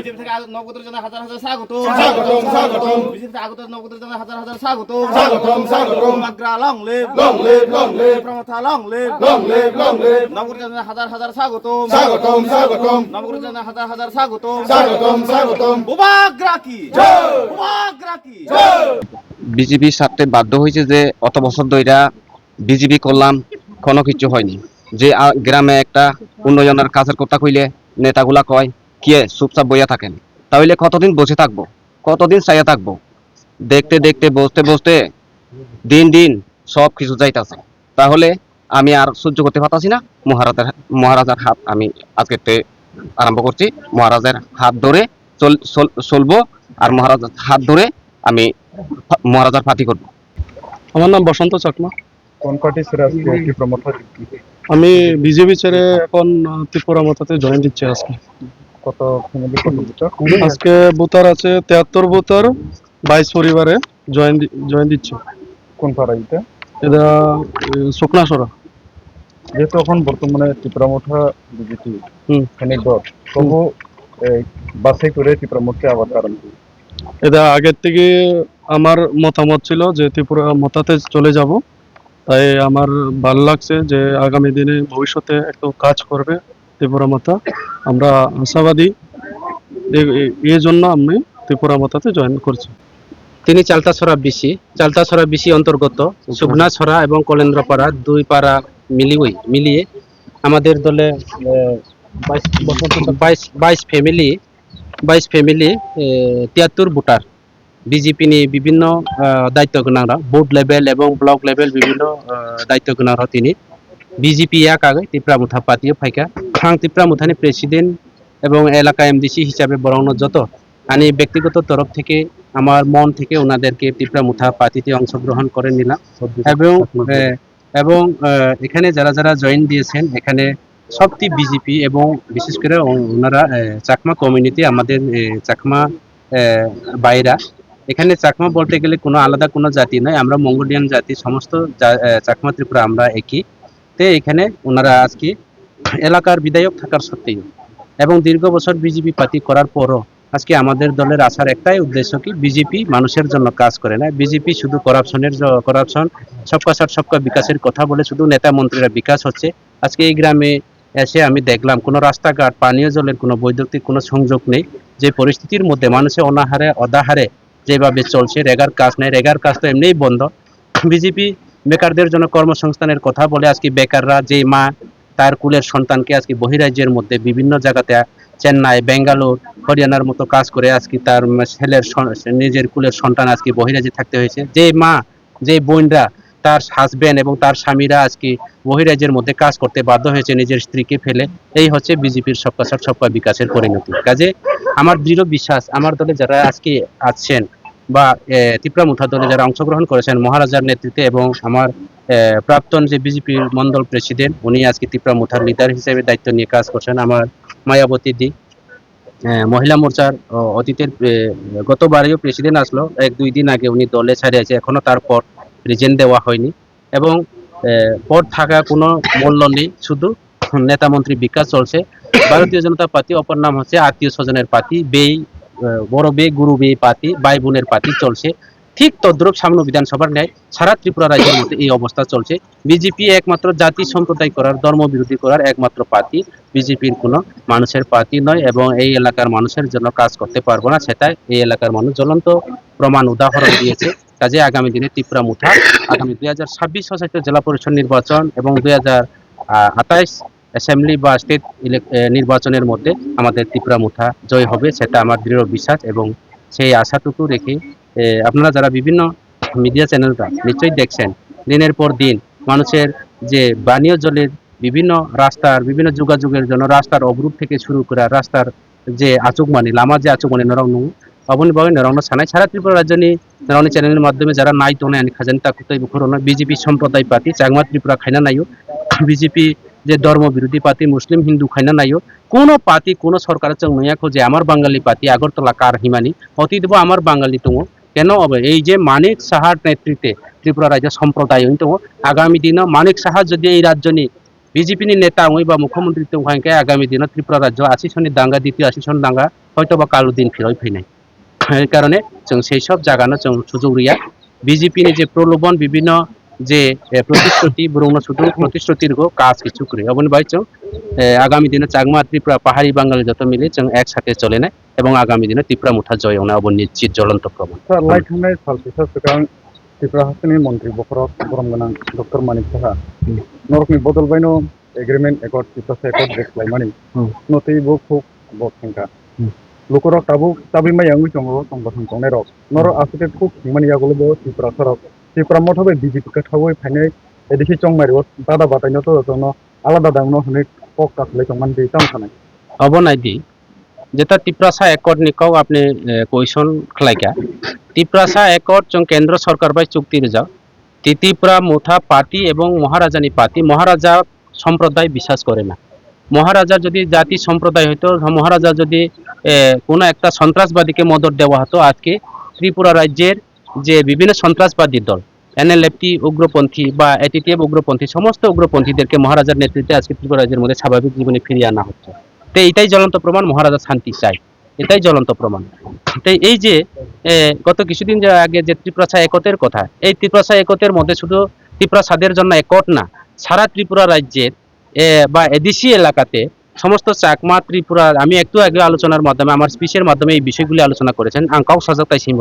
BJP থেকে নবগতের জন্য হাজার হাজার স্বাগত, স্বাগতম স্বাগতম বিজেপি থেকে আগত নবগতের জন্য হাজার হাজার স্বাগত, স্বাগতম স্বাগতম Agra long live, long live long live Pramatha long live, long live long live নবগতের জন্য হাজার হাজার স্বাগত, স্বাগতম স্বাগতম নবগতের জন্য হাজার হাজার স্বাগত, স্বাগতম স্বাগতম উবাগ্রা কি জয় উবাগ্রা কি জয় বিজেপির সাথে বাধ্য হয়েছে যে অত বছর ধরে বিজেপি করলাম কোনো কিছু হয়নি। যে গ্রামে একটা উন্নয়নের কাজের কথা কইলে নেতাগুলা কয় কে চুপচাপ বইয়া থাকেন, তাহলে কতদিন বসে থাকবো, কতদিন চাইয়া থাকবো? দেখতে দেখতে বসতে বসতে দিন দিন সব কিছু যাইতাছে। তাহলে আমি আর সহ্য করতে পারতাছি না। মহারাজার হাত আমি আজকে আরম্ভ করছি। মহারাজার হাত ধরে চলবো আর মহারাজার হাত ধরে আমি মহারাজার পার্টি করবো। আমার নাম বসন্ত চাকমা। কোন পার্টি ছেড়ে আজকে ত্রিপুরা মথা যুক্তি? আমি বিজেপি ছেড়ে এখন ত্রিপুরা মতাতে জয়েন দিচ্ছি আজকে। কত ফ্যামিলি কত ভোটার? আজকে ভোটার আছে 73 ভোটার, 22 পরিবারে জয়েন দিচ্ছি। কোন পাড়া এটা? এটা শুকনাসরা। যেহেতু এখন বর্তমানে ত্রিপুরা মথা বিজেপি হুম। খানিক দল, তবু বাছাই করে ত্রিপুরা মথা আবার কারণ কি? এটা আগের থেকে আমার মতামত ছিল যে ত্রিপুরা মতাতে চলে যাব। তাই আমার ভালো লাগছে যে আগামী দিনে ভবিষ্যতে একটু কাজ করবে ত্রিপুরা মতা। আমরা আশাবাদী, এই জন্য আমি ত্রিপুরা মতাতে জয়েন করছি। তিনি চালতাছড়া বিসি অন্তর্গত সুগনাছড়া এবং কলেন্দ্রপাড়া দুই পাড়া মিলিয়ে আমাদের দলে 22 ফ্যামিলি 73 ভোটার বিজেপি নিয়ে বিভিন্ন দায়িত্বগুণারা বুথ লেভেল এবং ব্লক লেভেল বিভিন্ন দায়িত্বগুণারা তিনি বিজেপি এক আগে ত্রিপুরা মুথা পাতিও ফাইকা খাং ত্রিপুরা মুথানি প্রেসিডেন্ট এবং এলাকা এমডিসি হিসাবে বরং যত আমি ব্যক্তিগত তরফ থেকে আমার মন থেকে ওনাদেরকে ত্রিপুরা মুথা পার্টিতে অংশগ্রহণ করে নিলাম এবং এখানে যারা যারা জয়েন দিয়েছেন এখানে সবটি বিজেপি এবং বিশেষ করে ওনারা চাকমা কমিউনিটি আমাদের চাকমা বাইরা। এখানে চাকমা বলতে গেলে কোনো আলাদা কোনো জাতি নয়, আমরা মঙ্গোলিয়ান জাতি, সমস্ত চাকমা ত্রিপুরা আমরা একই। তো এখানে ওনারা আজকে এলাকার বিধায়ক থাকার সত্ত্বেও এবং দীর্ঘ বছর বিজেপি পার্টি করার পরও আজকে আমাদের দলের আসার একটাই উদ্দেশ্য কি বিজেপি মানুষের জন্য কাজ করে না। বিজেপি শুধু করাপশন সবকা সাথ সবকা বিকাশের কথা বলে শুধু নেতা মন্ত্রীরা বিকাশ হচ্ছে। আজকে এই গ্রামে এসে আমি দেখলাম কোনো রাস্তাঘাট পানীয় জলের কোনো বৈদ্যুতিক কোনো সংযোগ নেই। যে পরিস্থিতির মধ্যে মানুষের অনাহারে অদাহারে যেভাবে চলছে, রেগার কাজ নেই, রেগার কাজ তো এমনিই বন্ধ। বিজেপি বেকারদের জন্য কর্মসংস্থানের কথা বলে আজকে বেকাররা যে মা তার কুলের সন্তানকে আজকে বহিরাজ্যের মধ্যে বিভিন্ন জায়গাতে চেন্নাই বেঙ্গালোর হরিয়ানার মতো কাজ করে আজকে তার ছেলের নিজের কুলের সন্তান আজকে বহিরাজ্যে থাকতে হয়েছে। যে মা যে বোনরা তার হাজবেন্ড এবং তার স্বামীরা আজকে বহিরাজ্যের মধ্যে কাজ করতে বাধ্য হয়েছে নিজের স্ত্রীকে ফেলে। এই হচ্ছে বিজেপির সবকা সাথ সবকা বিকাশের পরিণতি। কাজে আমার দৃঢ় বিশ্বাস আমার দলে যারা আজকে আছেন বা ত্রিপুরা মুথা দলে যারা অংশগ্রহণ করেছেন মহারাজার নেতৃত্বে এবং আমার প্রাক্তন যে বিজেপির মন্ডল প্রেসিডেন্ট উনি আজকে ত্রিপুরা মুথার লিডার হিসেবে দায়িত্ব নিয়ে কাজ করছেন। আমার মায়াবতী দি মহিলা মোর্চার অতীতের গতবারেও প্রেসিডেন্ট আসলো, 1-2 দিন আগে উনি দলে ছাড়িয়েছে, এখনো তার পর রিজেন দেওয়া হয়নি এবং পদ থাকা কোনো মূল্য নেই, শুধু নেতা মন্ত্রী বিকাশ চলছে। ভারতীয় জনতা পার্টি অপর নাম হচ্ছে আত্মীয় স্বজনের পার্টি, বড় বে গুরু বে পার্টি, ভাই বোনের পার্টি চলছে। ঠিক তদ্রুপ সামনে বিধানসভার ন্যায় সারা ত্রিপুরা রাজ্যের মধ্যে এই অবস্থা চলছে। বিজেপি একমাত্র জাতি সম্প্রদায় করার ধর্ম বিরোধী করার একমাত্র পার্টি, বিজেপির কোনো মানুষের পার্টি নয় এবং এই এলাকার মানুষের জন্য কাজ করতে পারবো না, সেটাই এই এলাকার মানুষ জ্বলন্ত প্রমাণ উদাহরণ দিয়েছে। কাজে আগামী দিনে ত্রিপুরা মুথা আগামী 2026 সশস্ত্র জেলা পরিষদ নির্বাচন এবং 2028 অ্যাসেম্বলি বা স্টেট নির্বাচনের মধ্যে আমাদের ত্রিপুরা মুথা জয় হবে, সেটা আমার দৃঢ় বিশ্বাস এবং সেই আশাটুকু রেখে আপনারা যারা বিভিন্ন মিডিয়া চ্যানেলটা নিশ্চয়ই দেখছেন দিনের পর দিন মানুষের যে পানীয় জলের বিভিন্ন রাস্তার বিভিন্ন যোগাযোগের জন্য রাস্তার অবরোধ থেকে শুরু করে রাস্তার যে আচুকমানি লামা যে আচুকমানি নরং অবনীভাবে নরং সানাই সারা ত্রিপুরা রাজ্যনি নরং চ্যানেলের মাধ্যমে যারা নাই তো নাই খাজান তাকুতাই বুখরনা বিজেপি সম্প্রদায় পার্টি চাকমা ত্রিপুরা খাইনা নাইও বিজেপি যে ধর্ম বিরোধী পার্টি মুসলিম হিন্দু খাইনা নাইও কোনো পার্টি কোনো সরকারের চং নয়া খোঁজে আমার বাঙালি পার্টি আগরতলা কার হিমানি অতীতব আমার বাঙালি দङ কেন হবে এই যে মানিক সাহার নেতৃত্বে ত্রিপুরা রাজ্য সম্প্রদায় আগামী দিনে মানিক সাহা যদি এই রাজ্যনি बिजेपि नेता हुई बा मुख्यमंत्री तुमखांके आगामी दिन त्रिपुरा राज्य आसिसननि दांगा द्वितीय आसिसन दांगा हयতো বা कालु दिन फिराय फैनाय এই কারণে जों সেই সব জায়গাनो जों সুযোগ রিয়া বিজেপি যে প্রলোভন বিভিন্ন যে প্রতিশ্রুতি বরং শুধু প্রতিশ্রুতির কাজ কিছু করে অবনি ভাই जों আগামী দিনে চাকমা ত্রিপুরা পাহাড়ি বাঙালি যত মিলে जों একসাথে চলে না এবং আগামী দিনে ত্রিপুরা মুঠা জয় হওয়া অবনি নিশ্চিত জ্বলন্ত প্রমাণ স্যার লাইট থানায় সালপিসা সিগাं ত্রিপুরা হাসিনি মন্ত্রী বখরক বরমগানাं ডক্টর মানিক সাহা नरकनि बदल बायनो एग्रीमेंट एकॉर्ड ত্রিপুরা एकॉर्ड देखलायमानि नतै बो खुब बखंका लोकरक ताबु ताबि मायांगु चंगो संगठन संगनेरक नर आसुते खुब हिमानि यागुलो बो ত্রিপুরা सरक ত্রিপুরা मथबे बीजेपी का थावै फाइनाय एदिसि चंगमारिव दादा बातायनो तो जनो आलादा दांगनो हने पक कासले चंगमान दे तामखानाय अबनायदि जेता ত্রিপুরা एकॉर्ड निकाव आपने क्वेश्चन खलाइका ত্রিপুরা एकॉर्ड जों केंद्र सरकार बाय चुक्ति रिजाव ত্রিপুরা মুঠা পার্টি এবং মহারাজানি পার্টি মহারাজা সম্প্রদায় বিশ্বাস করে না মহারাজা যদি জাতি সম্প্রদায় হইতো মহারাজা যদি কোনো একটা সন্ত্রাসবাদীকে মদত দেওয়া হতো আজকে ত্রিপুরা রাজ্যের যে বিভিন্ন সন্ত্রাসবাদী দল এনএলএফটি উগ্রপন্থী বা এটিটিএফ উগ্রপন্থী সমস্ত উগ্রপন্থীদেরকে মহারাজার নেতৃত্বে আজকে ত্রিপুরা রাজ্যের মধ্যে স্বাভাবিক জীবনে ফিরিয়ে আনা হচ্ছে তো এটাই জ্বলন্ত প্রমাণ মহারাজা শান্তি চায় এটাই জ্বলন্ত প্রমাণ তো এই যে গত কিছুদিন আগে যে ত্রিপুরা একতের কথা এই ত্রিপুরা একতের মধ্যে শুধু ত্রিপুরাদের জন্য একট না সারা ত্রিপুরা রাজ্যের বা এদিসি এলাকাতে সমস্ত চাকমা ত্রিপুরা আমি একটু আগে আলোচনার মাধ্যমে আমার স্পিচের মাধ্যমে এই বিষয়গুলি আলোচনা করেছেন আঙ্কাও সাজক তাই সিংহ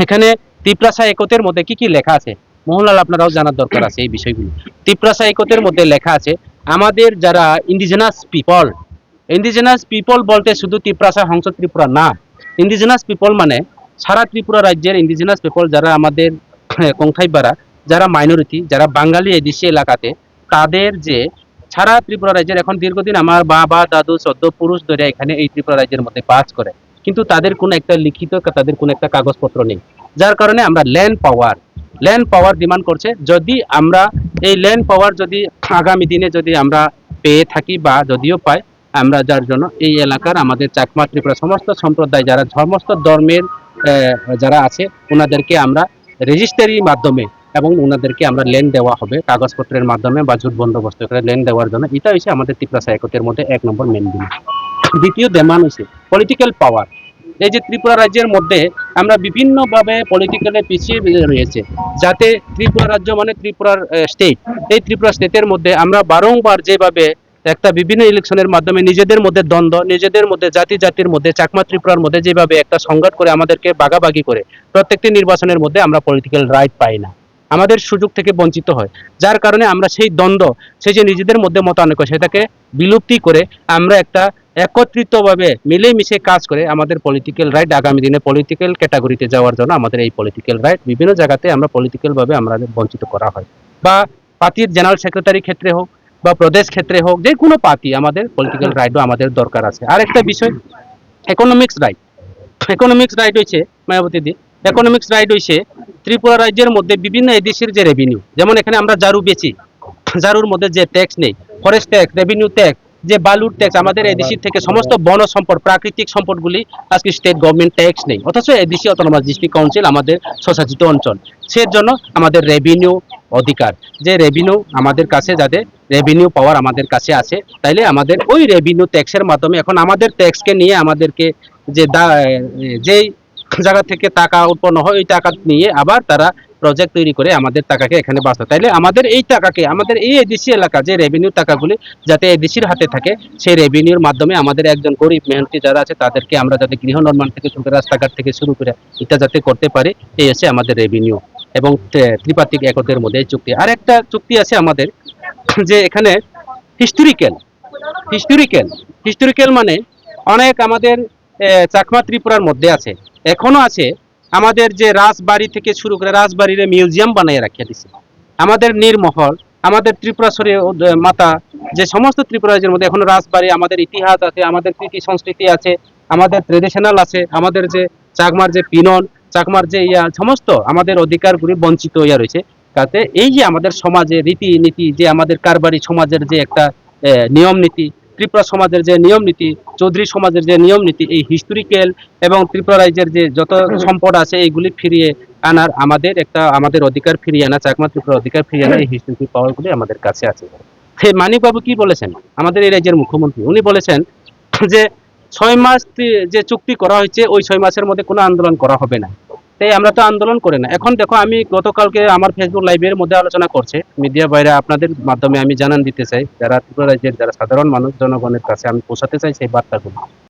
এখানে ত্রিপুরা একতের মধ্যে কি কি লেখা আছে মোহনলাল আপনারাও জানার দরকার আছে এই বিষয়গুলি ত্রিপুরা একতের মধ্যে লেখা আছে আমাদের যারা ইন্ডিজিনাস পিপল বলতে শুধু ত্রিপুরা হংস ত্রিপুরা না ইন্ডিজিনাস পিপল মানে সারা ত্রিপুরা রাজ্যের ইন্ডিজিনাস পিপল যারা আমাদের কংথাইবারা যারা মাইনরিটি যারা বাঙালি এদেশি এলাকাতে তাদের যে সারা ত্রিপুরা রাজ্যের এখন দীর্ঘদিন আমার বাবা দাদু চোদ্দ পুরুষ ধরে এখানে এই ত্রিপুরা রাজ্যের মধ্যে বাস করে কিন্তু তাদের কোনো একটা লিখিত তাদের কোনো একটা কাগজপত্র নেই যার কারণে আমরা ল্যান্ড পাওয়ার ডিমান্ড করছে যদি আমরা এই ল্যান্ড পাওয়ার যদি আগামী দিনে যদি আমরা পেয়ে থাকি বা যদিও পাই আমরা যার জন্য এই এলাকার আমাদের চাকমা ত্রিপুরা সমস্ত সম্প্রদায় যারা সমস্ত ধর্মের যারা আছে ওনাদেরকে আমরা রেজিস্ট্রির মাধ্যমে এবং ওনাদেরকে আমরা ল্যান্ড দেওয়া হবে কাগজপত্রের মাধ্যমে বা জুট বন্দোবস্ত করে ল্যান্ড দেওয়ার জন্য এটা হচ্ছে আমাদের ত্রিপুরা একতের মধ্যে 1 নম্বর মেন ডিমান্ড দ্বিতীয় ডিমান্ড হচ্ছে পলিটিক্যাল পাওয়ার এই যে ত্রিপুরা রাজ্যের মধ্যে আমরা বিভিন্নভাবে পলিটিক্যালি পিছিয়ে রয়েছে যাতে ত্রিপুরা রাজ্য মানে ত্রিপুরার স্টেট এই ত্রিপুরা স্টেটের মধ্যে আমরা বারংবার যেভাবে একটা বিভিন্ন ইলেকশনের মাধ্যমে নিজেদের মধ্যে দ্বন্দ্ব নিজেদের মধ্যে জাতির মধ্যে চাকমা ত্রিপুরার মধ্যে যেভাবে একটা সংঘাত করে আমাদেরকে ভাগাভাগি করে প্রত্যেকটি নির্বাচনের মধ্যে আমরা পলিটিক্যাল রাইট পাই না আমাদের সুযোগ থেকে বঞ্চিত হয় যার কারণে আমরা সেই দ্বন্দ্ব সেই যে নিজেদের মধ্যে মতানৈক্য সেটাকে বিলুপ্তি করে আমরা একটা একত্রিতভাবে মিলেমিশে কাজ করে আমাদের পলিটিক্যাল রাইট আগামী দিনে পলিটিক্যাল ক্যাটাগরিতে যাওয়ার জন্য আমাদের এই পলিটিক্যাল রাইট বিভিন্ন জায়গাতে আমরা পলিটিক্যালভাবে আমরা বঞ্চিত করা হয় বা পার্টির জেনারেল সেক্রেটারি ক্ষেত্রে হোক বা প্রদেশ ক্ষেত্রে হোক যে কোনো পার্টি আমাদের পলিটিক্যাল রাইটও আমাদের দরকার আছে আর একটা বিষয় ইকোনমিক্স রাইট হইছে মায়াবতীদি ইকোনমিক্স রাইট হইছে ত্রিপুরা রাজ্যের মধ্যে বিভিন্ন এদেশের যে রেভিনিউ যেমন এখানে আমরা জারু বেচি জারুর মধ্যে যে ট্যাক্স নেই ফরেস্ট ট্যাক্স রেভিনিউ ট্যাক্স যে বালুর ট্যাক্স আমাদের এদেশের থেকে সমস্ত বন সম্পদ প্রাকৃতিক সম্পদগুলি আজকে স্টেট গভর্নমেন্ট ট্যাক্স নেই অথচ এদেশি অটোনমাস ডিস্ট্রিক্ট কাউন্সিল আমাদের স্বশাসিত অঞ্চল সেজন্য আমাদের রেভিনিউ অধিকার যে রেভিনিউ আমাদের কাছে যাতে রেভিনিউ পাওয়ার আমাদের কাছে আছে তাইলে আমাদের ওই রেভিনিউ ট্যাক্সের মাধ্যমে এখন আমাদের ট্যাক্সকে নিয়ে আমাদেরকে যে যেই জায়গা থেকে টাকা উৎপন্ন হয় ওই টাকা নিয়ে আবার তারা প্রজেক্ট তৈরি করে আমাদের টাকাকে এখানে বাঁচায় তাইলে আমাদের এই টাকাকে আমাদের এই এদেশি এলাকা যে রেভিনিউ টাকাগুলি যাতে এদেশির হাতে থাকে সেই রেভিনিউর মাধ্যমে আমাদের একজন গরিব মেহনতি যারা আছে তাদেরকে আমরা যাতে গৃহ নির্মাণ থেকে শুরু করে রাস্তাঘাট থেকে শুরু করে এটা যাতে করতে পারি এই হচ্ছে আমাদের রেভিনিউ এবং ত্রিপাত্রিক একতের মধ্যে এই চুক্তি আর একটা চুক্তি আছে আমাদের যে এখানে হিস্টোরিক্যাল মানে অনেক আমাদের চাকমা ত্রিপুরার মধ্যে আছে এখনো আছে আমাদের যে রাজবাড়ি থেকে শুরু করে রাজবাড়ির মিউজিয়াম বানিয়ে রাখিয়া দিছে আমাদের নীরমহল আমাদের ত্রিপুরাশ্বরী মাতা যে সমস্ত ত্রিপুরা রাজ্যের মধ্যে এখনো রাজবাড়ি আমাদের ইতিহাস আছে আমাদের কৃতি সংস্কৃতি আছে আমাদের ট্রেডিশনাল আছে আমাদের যে চাকমার যে পিনন চাকমার যে সমস্ত আমাদের অধিকারগুলি বঞ্চিত হইয়া রয়েছে তাতে এই যে আমাদের সমাজে রীতিনীতি যে আমাদের কারবারি সমাজের যে একটা নিয়ম নীতি ত্রিপুরা সমাজের যে নিয়ম নীতি চৌধুরী সমাজের যে নিয়ম নীতি এই হিস্টোরিক্যাল এবং ত্রিপুরা রাজ্যের যে যত সম্পদ আছে এইগুলি ফিরিয়ে আনার আমাদের অধিকার ফিরিয়ে আনা চাকমা ত্রিপুরা অধিকার ফিরিয়ে আনা এই হিস্টোরিক্যাল পাওয়ারগুলি আমাদের কাছে আছে সেই মানিকবাবু কি বলেছেন, আমাদের এই রাজ্যের মুখ্যমন্ত্রী, উনি বলেছেন যে 6 মাস যে চুক্তি করা হয়েছে ওই 6 মাসের মধ্যে কোনো আন্দোলন করা হবে না। তাই আমরা তো আন্দোলন করি না। এখন দেখো, আমি গতকালকে আমার ফেসবুক লাইভের মধ্যে আলোচনা করছে মিডিয়া বাইরে, আপনাদের মাধ্যমে আমি জানান দিতে চাই, যারা ত্রিপুরা রাজ্যের যারা সাধারণ মানুষ জনগণের কাছে আমি পৌঁছাতে চাই সেই বার্তাগুলো।